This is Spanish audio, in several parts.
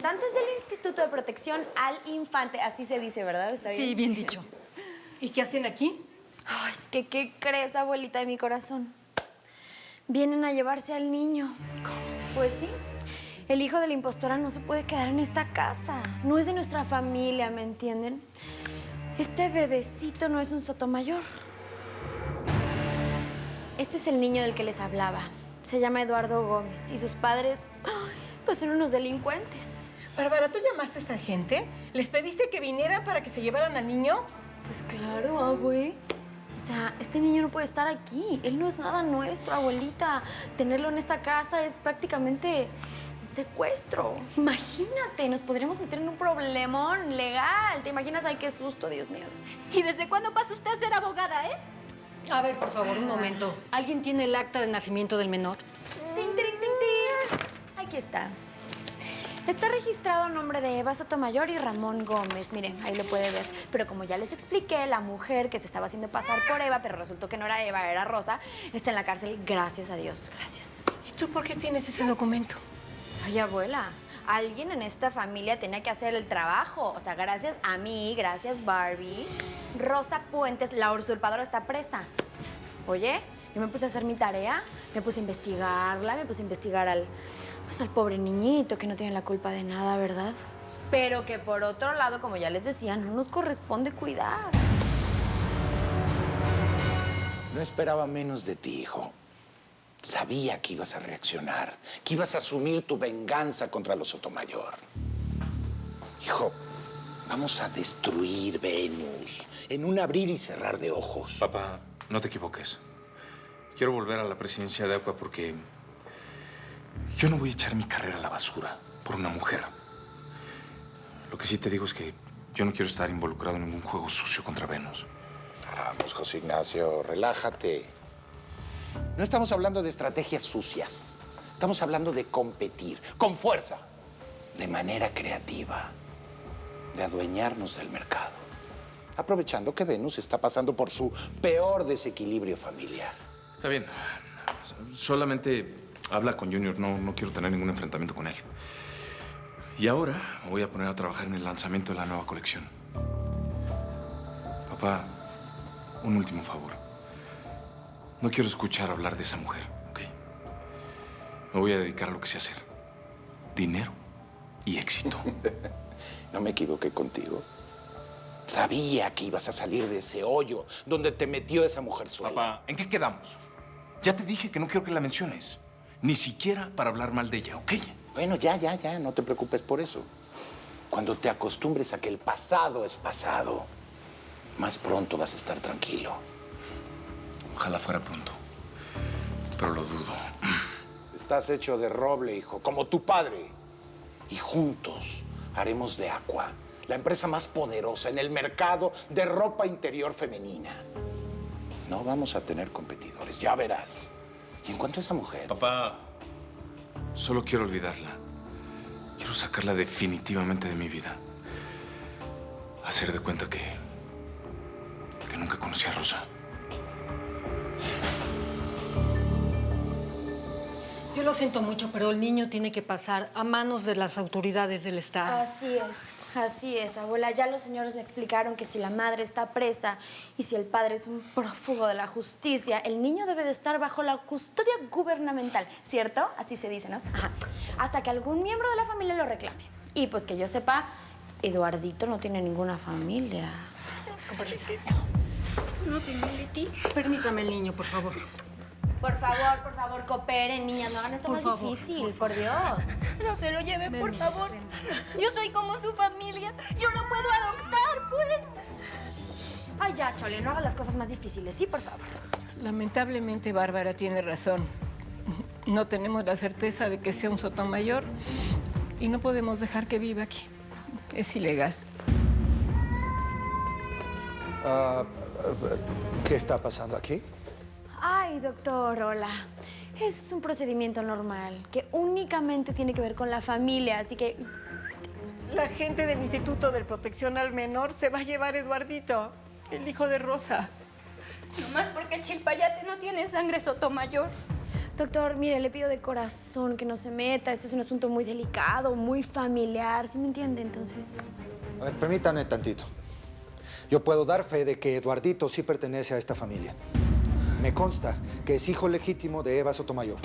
representantes del Instituto de Protección al Infante. Así se dice, ¿verdad? ¿Está bien? Sí, bien dicho. ¿Y qué hacen aquí? Ay, es que, ¿qué crees, abuelita de mi corazón? Vienen a llevarse al niño. ¿Cómo? Pues sí. El hijo de la impostora no se puede quedar en esta casa. No es de nuestra familia, ¿me entienden? Este bebecito no es un sotomayor. Este es el niño del que les hablaba. Se llama Eduardo Gómez y sus padres, ay, pues son unos delincuentes. Bárbara, ¿tú llamaste a esta gente? ¿Les pediste que vinieran para que se llevaran al niño? Pues claro, abue. O sea, este niño no puede estar aquí. Él no es nada nuestro, abuelita. Tenerlo en esta casa es prácticamente un secuestro. Imagínate, nos podríamos meter en un problemón legal. ¿Te imaginas? Ay, qué susto, Dios mío. ¿Y desde cuándo pasa usted a ser abogada, A ver, por favor, un momento. ¿Alguien tiene el acta de nacimiento del menor? ¡Tin, tin, tin, tin! Aquí está. Está registrado a nombre de Eva Sotomayor y Ramón Gómez. Mire, ahí lo puede ver. Pero como ya les expliqué, la mujer que se estaba haciendo pasar por Eva, pero resultó que no era Eva, era Rosa, está en la cárcel. Gracias a Dios. Gracias. ¿Y tú por qué tienes ese documento? Ay, abuela, alguien en esta familia tenía que hacer el trabajo. O sea, gracias a mí, gracias Barbie, Rosa Puentes, la usurpadora, está presa. Oye, yo me puse a hacer mi tarea, me puse a investigarla, me puse a investigar al pobre niñito que no tiene la culpa de nada, ¿verdad? Pero que por otro lado, como ya les decía, no nos corresponde cuidar. No esperaba menos de ti, hijo. Sabía que ibas a reaccionar, que ibas a asumir tu venganza contra los Sotomayor. Hijo, vamos a destruir Venus en un abrir y cerrar de ojos. Papá, no te equivoques. Quiero volver a la presidencia de ACUA porque yo no voy a echar mi carrera a la basura por una mujer. Lo que sí te digo es que yo no quiero estar involucrado en ningún juego sucio contra Venus. Vamos, José Ignacio, relájate. No estamos hablando de estrategias sucias. Estamos hablando de competir con fuerza, de manera creativa, de adueñarnos del mercado, aprovechando que Venus está pasando por su peor desequilibrio familiar. Está bien. Solamente habla con Junior. No quiero tener ningún enfrentamiento con él. Y ahora me voy a poner a trabajar en el lanzamiento de la nueva colección. Papá, un último favor. No quiero escuchar hablar de esa mujer, ¿ok? Me voy a dedicar a lo que sé hacer. Dinero y éxito. No me equivoqué contigo. Sabía que ibas a salir de ese hoyo donde te metió esa mujer sola. Papá, ¿en qué quedamos? Ya te dije que no quiero que la menciones. Ni siquiera para hablar mal de ella, ¿ok? Bueno, ya, no te preocupes por eso. Cuando te acostumbres a que el pasado es pasado, más pronto vas a estar tranquilo. Ojalá fuera pronto, pero lo dudo. Estás hecho de roble, hijo, como tu padre. Y juntos haremos de ACUA la empresa más poderosa en el mercado de ropa interior femenina. No vamos a tener competidores, ya verás. Y en cuanto a esa mujer... Papá, solo quiero olvidarla. Quiero sacarla definitivamente de mi vida. Hacer de cuenta que nunca conocí a Rosa. Yo lo siento mucho, pero el niño tiene que pasar a manos de las autoridades del Estado. Así es, abuela. Ya los señores me explicaron que si la madre está presa y si el padre es un prófugo de la justicia, el niño debe de estar bajo la custodia gubernamental, ¿cierto? Así se dice, ¿no? Ajá. Hasta que algún miembro de la familia lo reclame. Y pues que yo sepa, Eduardito no tiene ninguna familia. Pobrecito. No tiene Leti. Permítame el niño, por favor. Por favor, cooperen, niñas. No hagan esto más difícil, por Dios. No se lo lleve, por favor. Yo soy como su familia. Yo lo puedo adoptar, pues. Ay, ya, Chole, no hagas las cosas más difíciles. Sí, por favor. Lamentablemente, Bárbara tiene razón. No tenemos la certeza de que sea un Sotomayor y no podemos dejar que viva aquí. Es ilegal. ¿Qué está pasando aquí? Ay, doctor, hola. Es un procedimiento normal que únicamente tiene que ver con la familia, así que... La gente del Instituto de Protección al Menor se va a llevar a Eduardito, el hijo de Rosa. Nomás porque el chilpayate no tiene sangre Sotomayor. Doctor, mire, le pido de corazón que no se meta. Esto es un asunto muy delicado, muy familiar, ¿sí me entiende? Entonces... A ver, permítanme tantito. Yo puedo dar fe de que Eduardito sí pertenece a esta familia. Me consta que es hijo legítimo de Eva Sotomayor.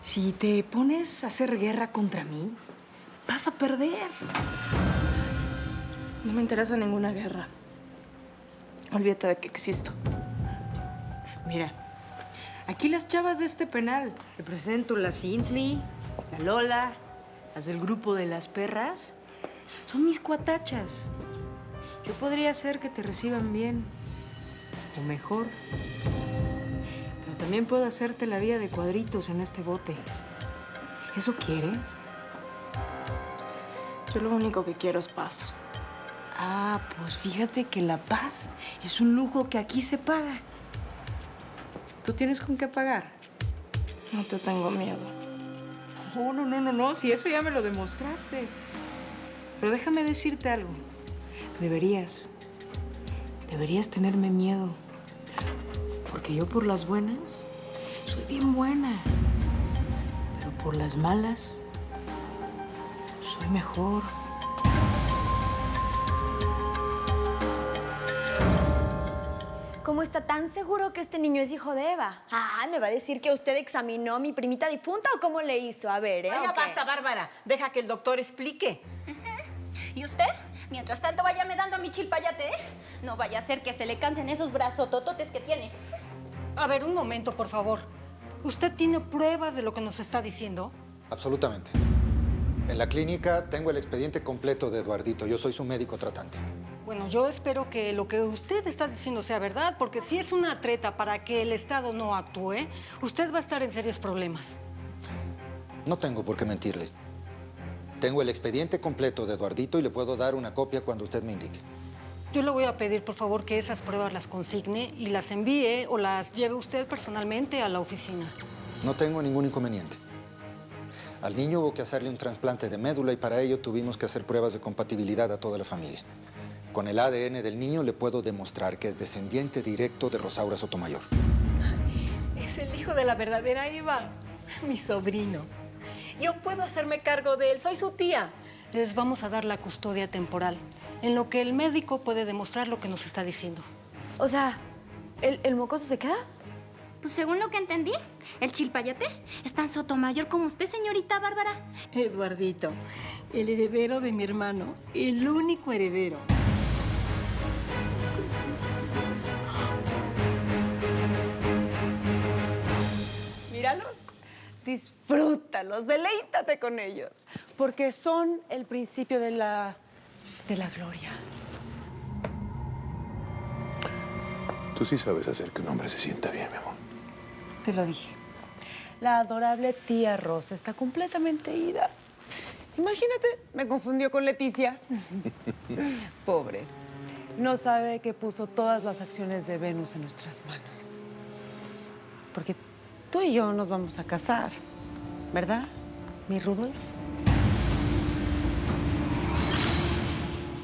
Si te pones a hacer guerra contra mí, vas a perder. No me interesa ninguna guerra. Olvídate de que existo. Mira, aquí las chavas de este penal, represento la Cintli, la Lola, las del grupo de las perras, son mis cuatachas. Yo podría hacer que te reciban bien, o mejor. Pero también puedo hacerte la vida de cuadritos en este bote. ¿Eso quieres? Yo lo único que quiero es paz. Ah, pues fíjate que la paz es un lujo que aquí se paga. ¿Tú tienes con qué pagar? No te tengo miedo. Oh, no. Si eso ya me lo demostraste. Pero déjame decirte algo. Deberías tenerme miedo. Porque yo por las buenas soy bien buena. Pero por las malas soy mejor. ¿Cómo está tan seguro que este niño es hijo de Eva? Ah, ¿me va a decir que usted examinó a mi primita difunta o cómo le hizo? A ver, ¿eh? Ya ¿O qué? basta, Bárbara. Deja que el doctor explique. ¿Y usted? Mientras tanto, váyame dando a mi chilpayate, ¿eh? No vaya a ser que se le cansen esos brazotototes que tiene. A ver, un momento, por favor. ¿Usted tiene pruebas de lo que nos está diciendo? Absolutamente. En la clínica tengo el expediente completo de Eduardito. Yo soy su médico tratante. Bueno, yo espero que lo que usted está diciendo sea verdad, porque si es una treta para que el Estado no actúe, usted va a estar en serios problemas. No tengo por qué mentirle. Tengo el expediente completo de Eduardito y le puedo dar una copia cuando usted me indique. Yo le voy a pedir, por favor, que esas pruebas las consigne y las envíe o las lleve usted personalmente a la oficina. No tengo ningún inconveniente. Al niño hubo que hacerle un trasplante de médula y para ello tuvimos que hacer pruebas de compatibilidad a toda la familia. Con el ADN del niño le puedo demostrar que es descendiente directo de Rosaura Sotomayor. Es el hijo de la verdadera Eva, mi sobrino. Yo puedo hacerme cargo de él, soy su tía. Les vamos a dar la custodia temporal, en lo que el médico puede demostrar lo que nos está diciendo. O sea, ¿el mocoso se queda? Pues según lo que entendí, el chilpayate es tan sotomayor como usted, señorita Bárbara. Eduardito, el heredero de mi hermano, el único heredero. Míralos, disfrútalos, deleítate con ellos, porque son el principio de la gloria. Tú sí sabes hacer que un hombre se sienta bien, mi amor. Te lo dije. La adorable tía Rosa está completamente ida. Imagínate, me confundió con Leticia. Pobre. No sabe que puso todas las acciones de Venus en nuestras manos. Porque tú y yo nos vamos a casar, ¿verdad, mi Rudolf?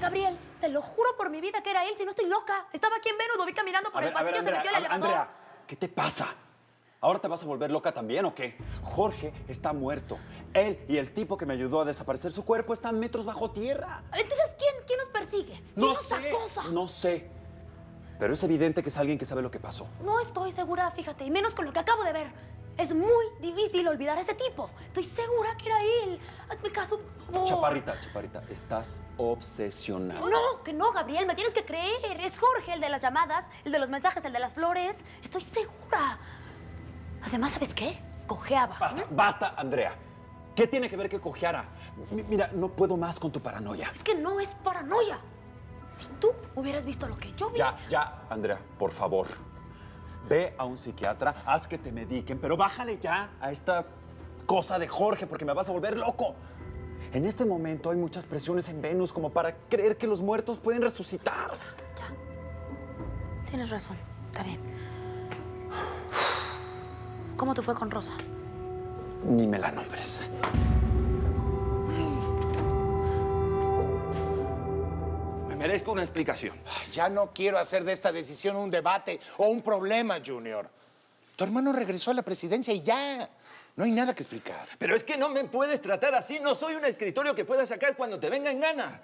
Gabriel, te lo juro por mi vida que era él, si no estoy loca. Estaba aquí en Venus, lo vi caminando por el pasillo, se metió al elevador. Andrea, ¿qué te pasa? ¿Ahora te vas a volver loca también o qué? Jorge está muerto. Él y el tipo que me ayudó a desaparecer su cuerpo están metros bajo tierra. Entonces, ¿quién nos persigue? ¿Quién nos acosa? No sé. Pero es evidente que es alguien que sabe lo que pasó. No estoy segura, fíjate, y menos con lo que acabo de ver. Es muy difícil olvidar a ese tipo. Estoy segura que era él. Hazme caso, por favor. Chaparrita, estás obsesionada. No, que no, Gabriel, me tienes que creer. Es Jorge, el de las llamadas, el de los mensajes, el de las flores. Estoy segura. Además, ¿sabes qué? Cojeaba. Basta, Andrea. ¿Qué tiene que ver que cojeara? Mira, no puedo más con tu paranoia. Es que no es paranoia. Si tú hubieras visto lo que yo vi... Ya, Andrea, por favor. Ve a un psiquiatra, haz que te mediquen, pero bájale ya a esta cosa de Jorge porque me vas a volver loco. En este momento hay muchas presiones en Venus como para creer que los muertos pueden resucitar. Ya. Tienes razón. Está bien. ¿Cómo te fue con Rosa? Ni me la nombres. merezco una explicación. Ya no quiero hacer de esta decisión un debate o un problema, Junior. Tu hermano regresó a la presidencia y ya. No hay nada que explicar. Pero es que no me puedes tratar así. No soy un escritorio que puedas sacar cuando te venga en gana.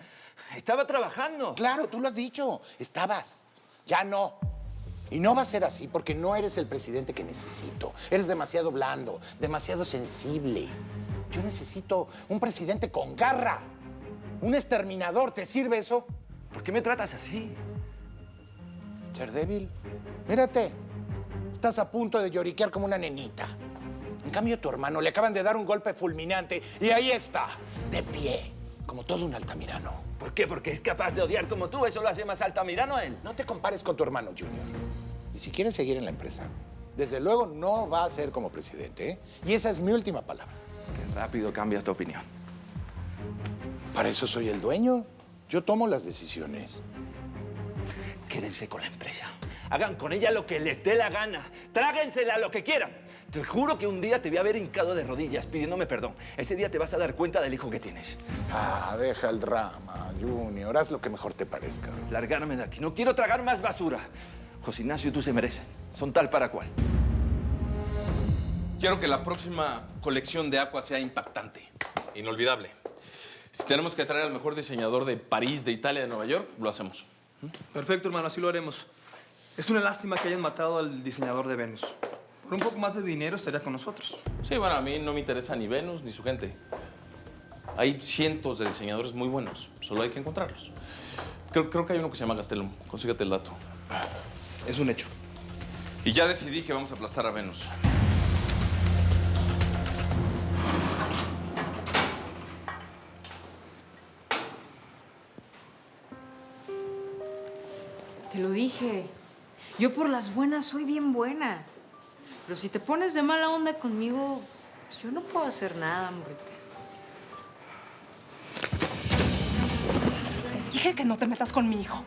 Estaba trabajando. Claro, tú lo has dicho. Estabas. Ya no. Y no va a ser así porque no eres el presidente que necesito. Eres demasiado blando, demasiado sensible. Yo necesito un presidente con garra. Un exterminador. ¿Te sirve eso? ¿Por qué me tratas así? Ser débil. Mírate. Estás a punto de lloriquear como una nenita. En cambio, tu hermano le acaban de dar un golpe fulminante y ahí está, de pie, como todo un altamirano. ¿Por qué? Porque es capaz de odiar como tú. Eso lo hace más altamirano a él. No te compares con tu hermano, Junior. Y si quieres seguir en la empresa, desde luego no va a ser como presidente, ¿eh? Y esa es mi última palabra. Qué rápido cambias tu opinión. Para eso soy el dueño. Yo tomo las decisiones. Quédense con la empresa. Hagan con ella lo que les dé la gana. Tráguensela lo que quieran. Te juro que un día te voy a ver hincado de rodillas pidiéndome perdón. Ese día te vas a dar cuenta del hijo que tienes. Ah, deja el drama, Junior. Haz lo que mejor te parezca. Largarme de aquí. No quiero tragar más basura. José Ignacio y tú se merecen. Son tal para cual. Quiero que la próxima colección de Aqua sea impactante, inolvidable. Si tenemos que traer al mejor diseñador de París, de Italia, de Nueva York, lo hacemos. Perfecto, hermano, así lo haremos. Es una lástima que hayan matado al diseñador de Venus. Por un poco más de dinero estaría con nosotros. Sí, bueno, a mí no me interesa ni Venus ni su gente. Hay cientos de diseñadores muy buenos, solo hay que encontrarlos. Creo que hay uno que se llama Gastelum. Consígate el dato. Es un hecho. Y ya decidí que vamos a aplastar a Venus. Te lo dije. Yo por las buenas soy bien buena. Pero si te pones de mala onda conmigo, pues yo no puedo hacer nada, morrita. Te dije que no te metas con mi hijo.